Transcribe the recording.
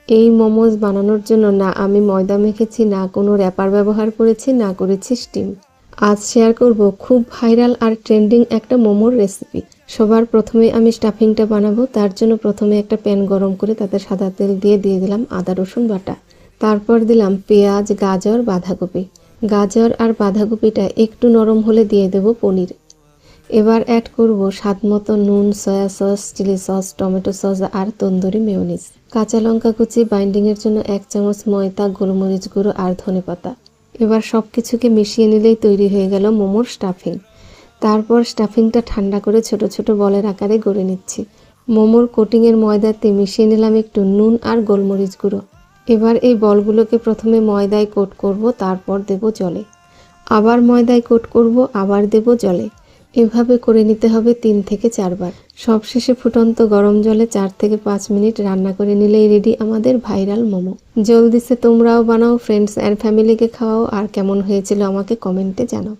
এই মোমোজ বানানোর জন্য না আমি ময়দা মেখেছি, না কোনো র্যাপার ব্যবহার করেছি, না করেছি স্টিম। আজ শেয়ার করব খুব ভাইরাল আর ট্রেন্ডিং একটা মোমোর রেসিপি। সবার প্রথমে আমি স্টাফিংটা বানাবো। তার জন্য প্রথমে একটা প্যান গরম করে তাতে সাদা তেল দিয়ে দিলাম আদা রসুন বাটা। তারপর দিলাম পেঁয়াজ, গাজর, বাঁধাকপি। গাজর আর বাঁধাকপিটা একটু নরম হলে দিয়ে দেব পনির। এবার অ্যাড করব স্বাদ মতো নুন, soya sauce, chilli sauce, tomato sauce আর তন্দুরি মেয়োনিজ। কাঁচা লঙ্কা কুচি, বাইন্ডিংয়ের জন্য 1 চামচ ময়দা, গোলমরিচ গুঁড়ো আর ধনেপাতা। এবার সব কিছুকে মিশিয়ে নিলেই তৈরি হয়ে গেল মোমোর স্টাফিং। তারপর স্টাফিংটা ঠান্ডা করে ছোট ছোট বলের আকারে গড়ে নিচ্ছি। মোমোর কোটিংয়ের ময়দাতে মিশিয়ে নিলাম একটু নুন আর গোলমরিচ গুঁড়ো। এবার এই বলগুলোকে প্রথমে ময়দায় কোট করব, তারপর দেব জলে। আবার ময়দায় কোট করব, আবার দেব জলে। এভাবে করে নিতে হবে 3 থেকে 4 বার। সবশেষে ফুটন্ত গরম জলে 4 থেকে 5 মিনিট রান্না করে নিলেই রেডি আমাদের ভাইরাল মোমো। জলদি সে তোমরাও বানাও, ফ্রেন্ডস অ্যান্ড ফ্যামিলিকে খাওয়াও, আর কেমন হয়েছিল আমাকে কমেন্টে জানাও।